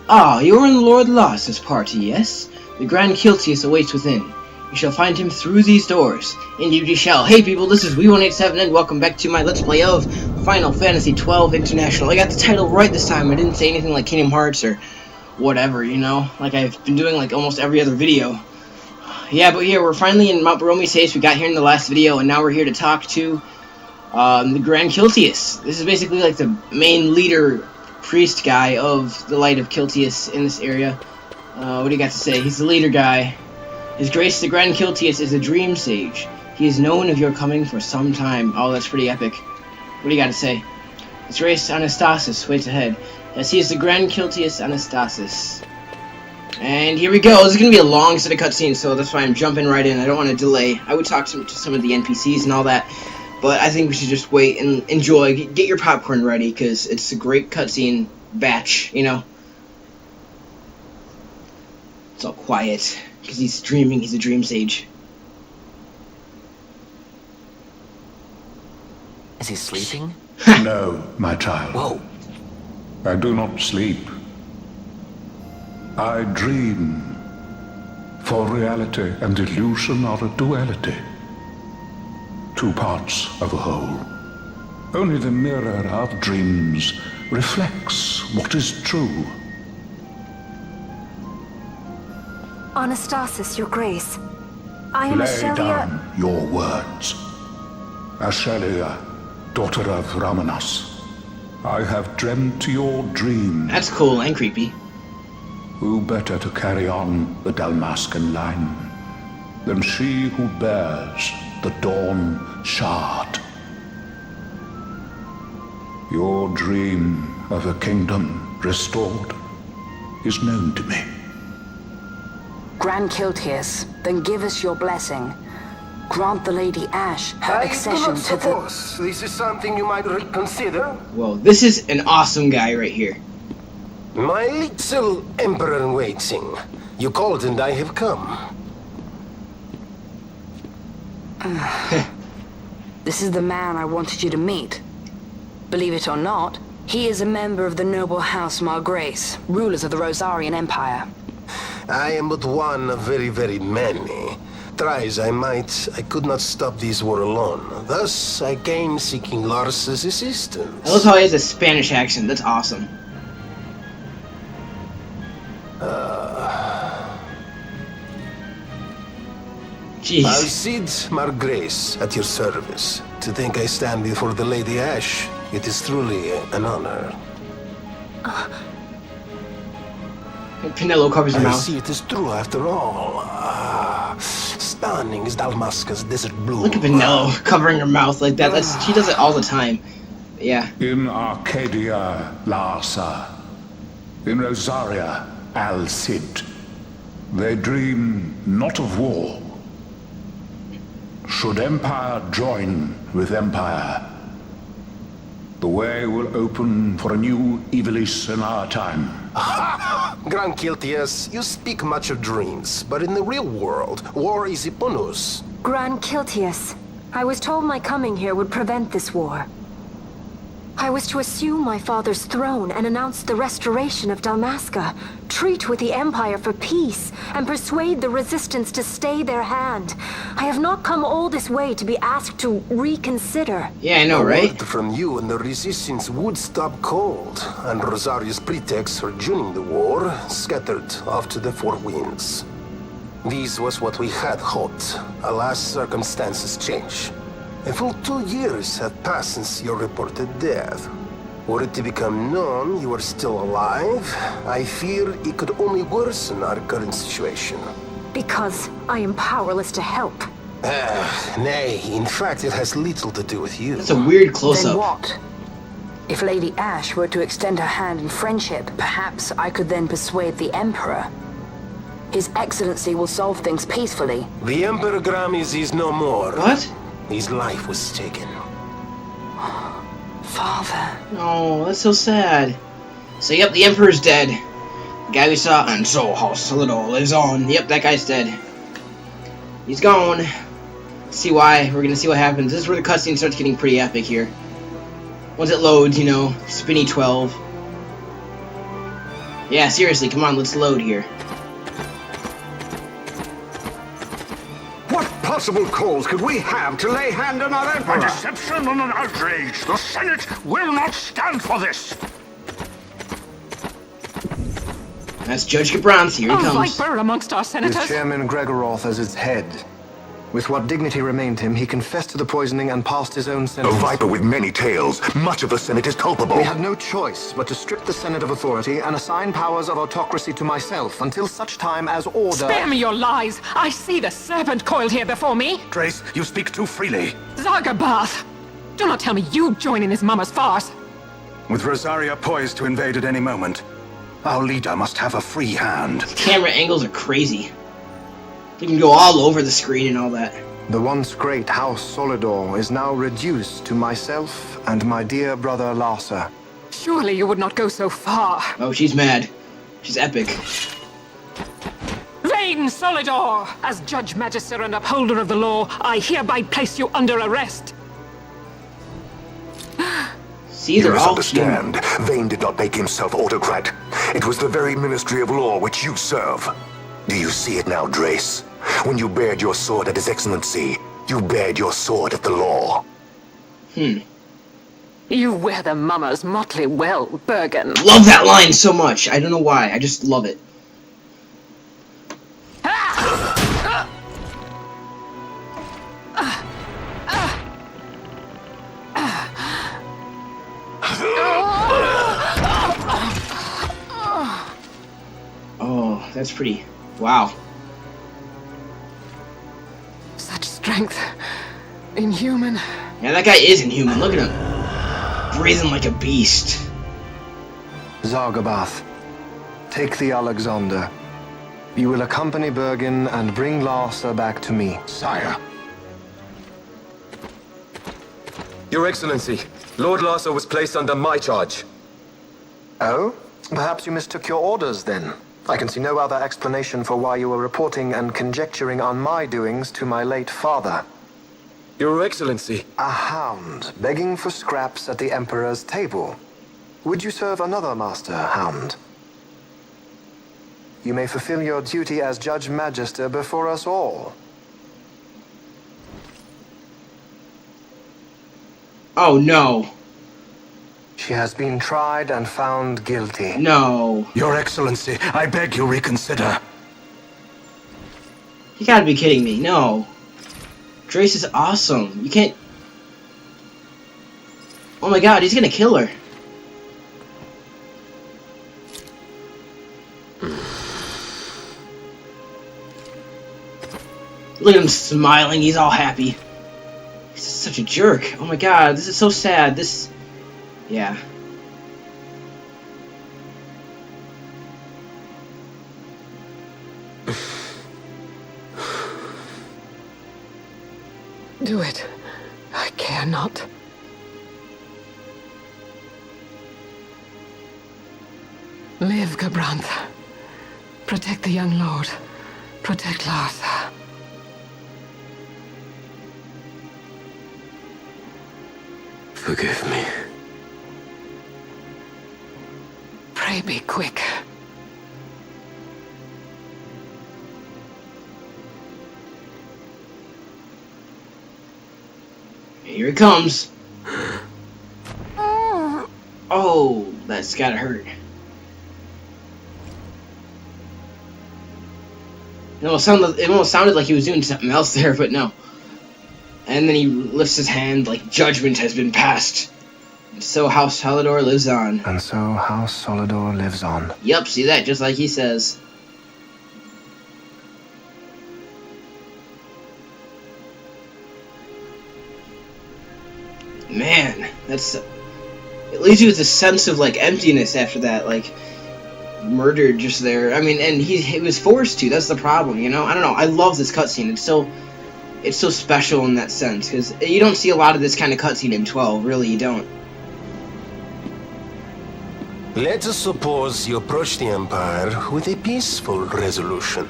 Ah, you are in Lord Lars's party, yes? The Grand Kiltius awaits within. You shall find him through these doors. Indeed you shall. Hey people, this is XII and welcome back to my Let's Play of Final Fantasy XII International. I got the title right this time. I didn't say anything like Kingdom Hearts or whatever, you know? Like I've been doing like almost every other video. Yeah, but here, we're finally in Mount Bur-Omisace. We got here in the last video, and now we're here to talk to the Grand Kiltius. This is basically like the main leader priest guy of the Light of Kiltius in this area. What do you got to say? He's the leader guy. His Grace the Grand Kiltius is a dream sage. He is known of your coming for some time. Oh, that's pretty epic. What do you got to say? His Grace Anastasis waits ahead. Yes, he is the Grand Kiltius Anastasis. And here we go. This is going to be a long set of cutscenes, so that's why I'm jumping right in. I don't want to delay. I would talk to some of the NPCs and all that, but I think we should just wait and enjoy. Get your popcorn ready, because it's a great cutscene batch, you know? It's all quiet, because he's dreaming. He's a dream sage. Is he sleeping? No, my child. Whoa. I do not sleep. I dream. For reality and illusion are a duality. Two parts of a whole. Only the mirror of dreams reflects what is true. Anastasis, your grace. I am Lay Ashelia. down your words. Ashelia, daughter of Ramanas, I have dreamt your dream. That's cool and creepy. Who better to carry on the Dalmascan line than she who bears the Dawn Shard? Your dream of a kingdom restored is known to me. Grand Kiltius, then give us your blessing. Grant the Lady Ash her accession to the... suppose this is something you might reconsider. Whoa, this is an awesome guy right here. My little emperor-in-waiting. You called and I have come. This is the man I wanted you to meet. Believe it or not, he is a member of the noble house Margrace, rulers of the Rosarian Empire. I am but one of very, very many. Try as I might, I could not stop this war alone. Thus, I came seeking Lars's assistance. I love how he has a Spanish accent. That's awesome. Jeez. Alcide Margrace, at your service. To think I stand before the Lady Ash, it is truly an honor. Pinello covers her I mouth. see it is true after all. Stunning is Dalmasca's desert blue. Look at Pinello covering her mouth like that. She does it all the time. Yeah. In Arcadia, Larsa. In Rosaria, Alcid. They dream not of war. Should empire join with empire, the way will open for a new Ivalice in our time. Grand Kiltius, you speak much of dreams, but in the real world, war is upon us. Grand Kiltius, I was told my coming here would prevent this war. I was to assume my father's throne and announce the restoration of Dalmasca, treat with the Empire for peace, and persuade the Resistance to stay their hand. I have not come all this way to be asked to reconsider. Yeah, I know, right? Word from you and the Resistance would stop cold, and Rosaria's pretext for joining the war scattered off to the four winds. This was what we had hoped. Alas, circumstances change. A full 2 years have passed since your reported death. Were it to become known you are still alive, I fear it could only worsen our current situation. Because I am powerless to help. Nay, in fact it has little to do with you. That's a weird Then close-up. what? If Lady Ash were to extend her hand in friendship, perhaps I could then persuade the Emperor. His Excellency will solve things peacefully. The Emperor Gramis is no more. What? His life was taken. Father. Oh, that's so sad. So, yep, the Emperor's dead. The guy we saw, and so how Solidor lives on. Yep, that guy's dead. He's gone. See why. We're gonna see what happens. This is where the cutscene starts getting pretty epic here. Once it loads, you know, Spinny 12. Yeah, seriously, come on, let's load here. What possible cause could we have to lay hand on our Emperor? A deception and an outrage! The Senate will not stand for this! That's Judge Gabranth, here he comes. Viper amongst our senators. With Chairman Gregoroth as its head. With what dignity remained him, he confessed to the poisoning and passed his own A sentence. viper with many tails. Much of the Senate is culpable. We had no choice but to strip the Senate of authority and assign powers of autocracy to myself until such time as order... Spare me your lies! I see the serpent coiled here before me! Trace, you speak too freely. Zargabath! Do not tell me you join in his mama's farce! With Rosaria poised to invade at any moment, our leader must have a free hand. Camera angles are crazy. You can go all over the screen and all that. The once great House Solidor is now reduced to myself and my dear brother Larsa. Surely you would not go so far. Oh, she's mad. She's epic. Vain Solidor! As Judge Magister and upholder of the law, I hereby place you under arrest. See, they're You all misunderstand. Vane did not make himself autocrat. It was the very Ministry of Law which you serve. Do you see it now, Drace? When you bared your sword at His Excellency, you bared your sword at the law. You wear the mama's motley well, Bergen. Love that line so much. I don't know why. I just love it. Oh, that's pretty. Wow. Such strength. Inhuman. Yeah, that guy is inhuman. Look at him. Breathing like a beast. Zargabath, take the Alexander. You will accompany Bergen and bring Larsa back to me. Sire. Your Excellency, Lord Larsa was placed under my charge. Oh? Perhaps you mistook your orders then. I can see no other explanation for why you were reporting and conjecturing on my doings to my late father. Your Excellency. A hound begging for scraps at the Emperor's table. Would you serve another master, hound? You may fulfill your duty as Judge Magister before us all. Oh, no. She has been tried and found guilty. No. Your Excellency, I beg you reconsider. You gotta be kidding me. No. Drace is awesome. You can't... Oh my god, he's gonna kill her. Look at him smiling. He's all happy. He's such a jerk. Oh my god, this is so sad. This... Yeah. Do it. I care not. Live, Gabranth. Protect the young lord. Protect Larsa. Forgive me. Pray be quick. Here it comes. Oh, that's gotta hurt. It almost sounded like he was doing something else there, but no. And then he lifts his hand like judgment has been passed. And so House Solidor lives on. And so House Solidor lives on. Yep, see that, just like he says. Man, that's... It leaves you with a sense of, like, emptiness after that, like, murdered just there. I mean, and he was forced to, that's the problem, you know? I don't know, I love this cutscene, it's so special in that sense, because you don't see a lot of this kind of cutscene in 12, really, you don't. Let us suppose you approach the Empire with a peaceful resolution.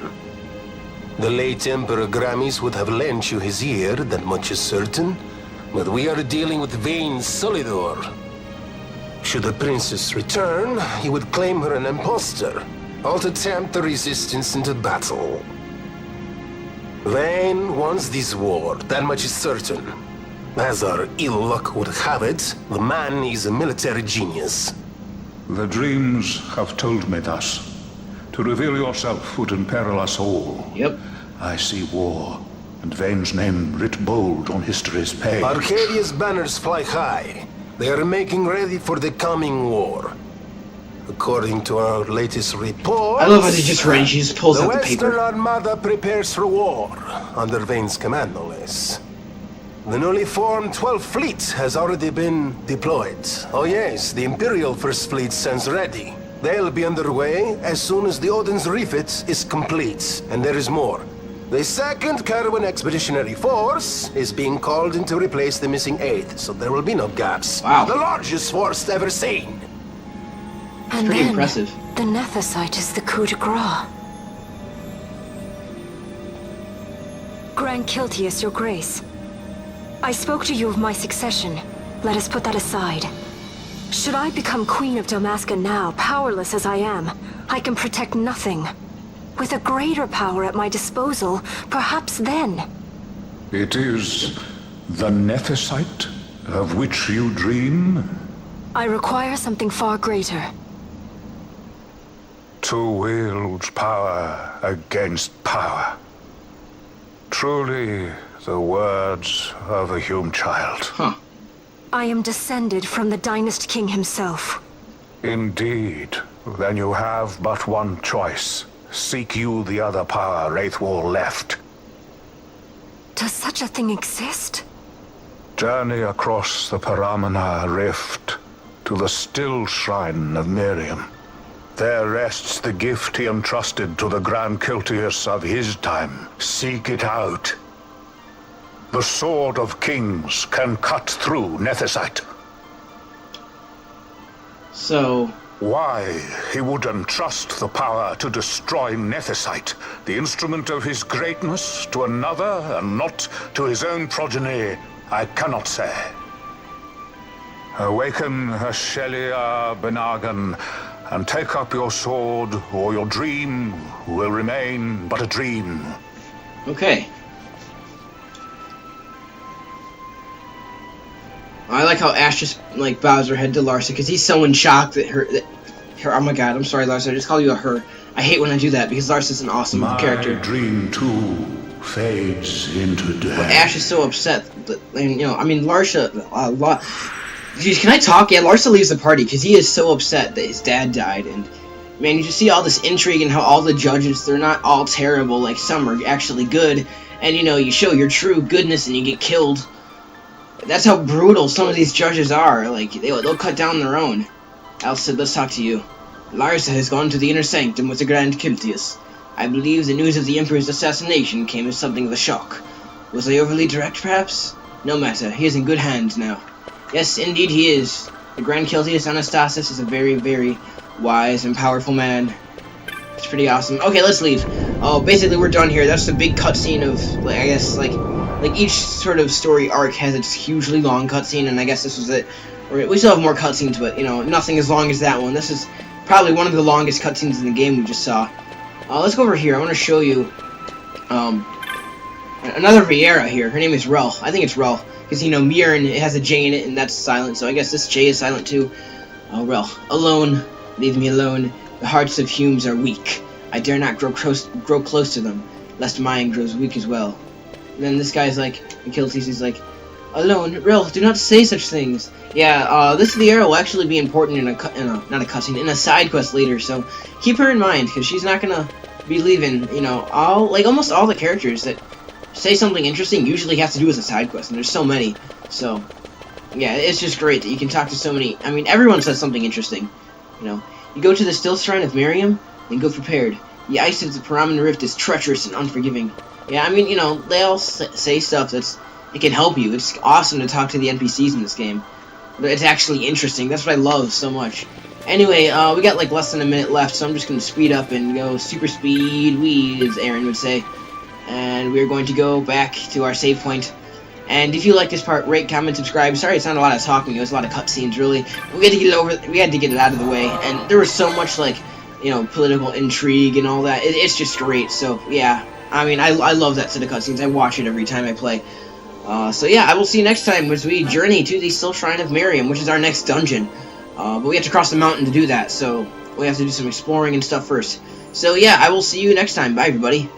The late Emperor Gramis would have lent you his ear, that much is certain, but we are dealing with vain Solidor. Should the princess return, he would claim her an impostor. All to tempt the resistance into battle. Vayne wants this war, that much is certain. As our ill luck would have it, the man is a military genius. The dreams have told me thus. To reveal yourself would imperil us all. Yep. I see war, and Vayne's name writ bold on history's page. Arcadia's banners fly high. They are making ready for the coming war. According to our latest report, I love how they just ready. She just pulls out the Western paper. Armada prepares for war, under Vayne's command, no less. The newly formed 12th Fleet has already been deployed. Oh yes, the Imperial First Fleet stands ready. They'll be underway as soon as the Odin's refit is complete. And there is more. The 2nd Caravan Expeditionary Force is being called in to replace the missing 8th, so there will be no gaps. Wow. The largest force ever seen. And Pretty then, impressive. the Nethicite is the coup de grace. Grand Kiltius, your grace. I spoke to you of my succession. Let us put that aside. Should I become Queen of Dalmasca now, powerless as I am, I can protect nothing. With a greater power at my disposal, perhaps then. It is the Nethicite of which you dream? I require something far greater. To wield power against power. Truly, the words of a Hume child. Huh. I am descended from the Dynast King himself. Indeed. Then you have but one choice. Seek you the other power Wraithwall left. Does such a thing exist? Journey across the Paramana Rift to the still shrine of Miriam. There rests the gift he entrusted to the Grand Kiltius of his time. Seek it out. The Sword of Kings can cut through Nethicite. So... Why he would entrust the power to destroy Nethicite, the instrument of his greatness, to another and not to his own progeny, I cannot say. Awaken Shelia Benagan, and take up your sword, or your dream will remain but a dream. Okay. I like how Ash just, like, bows her head to Larsa, because he's so in shock that her, oh my god, I'm sorry, Larsa, I just call you a her. I hate when I do that, because Larsa's an awesome character. My dream, too, fades into death. But Ash is so upset that, and, you know, I mean, Larsa, Jeez, can I talk? Yeah, Larsa leaves the party, because he is so upset that his dad died, and, man, you just see all this intrigue and how all the judges, they're not all terrible, like, some are actually good, and, you know, you show your true goodness and you get killed. That's how brutal some of these judges are. Like, they'll cut down their own. Al said, let's talk to you. Larsa has gone to the inner sanctum with the Grand Kiltius. I believe the news of the Emperor's assassination came as something of a shock. Was I overly direct, perhaps? No matter, he is in good hands now. Yes, indeed he is. The Grand Kiltius Anastasis is a very, very wise and powerful man. It's pretty awesome. Okay, let's leave. Oh, basically we're done here. That's the big cutscene of, like, I guess, like each sort of story arc has its hugely long cutscene, and I guess this was it. We still have more cutscenes, but, you know, nothing as long as that one. This is probably one of the longest cutscenes in the game we just saw. Let's go over here. I want to show you, another Viera here. Her name is Rel. I think it's Rel, because, you know, Mirren, it has a J in it, and that's silent, so I guess this J is silent too. Oh, Rel. Alone. Leave me alone. The hearts of Humes are weak. I dare not grow close to them, lest mine grows weak as well. And then this guy's like, Kiltius is like, alone, Rel, do not say such things. Yeah, this Viera will actually be important in a side quest later, so keep her in mind, because she's not gonna be leaving, you know, almost all the characters that say something interesting usually have to do with a side quest, and there's so many, so, yeah, it's just great that you can talk to so many, I mean, everyone says something interesting, you know. You go to the still shrine of Miriam, then go prepared. The ice of the Paramana Rift is treacherous and unforgiving. Yeah, I mean, you know, they all say stuff it can help you. It's awesome to talk to the NPCs in this game. But it's actually interesting. That's what I love so much. Anyway, we got like less than a minute left, so I'm just going to speed up and go super speed weed, as Aaron would say. And we're going to go back to our save point. And if you like this part, rate, comment, subscribe. Sorry, it's not a lot of talking. It was a lot of cutscenes, really. We had to get it over. We had to get it out of the way, and there was so much like, you know, political intrigue and all that. It's just great. So yeah, I mean, I love that set of cutscenes. I watch it every time I play. So yeah, I will see you next time as we journey to the Still Shrine of Miriam, which is our next dungeon. But we have to cross the mountain to do that, so we have to do some exploring and stuff first. So yeah, I will see you next time. Bye, everybody.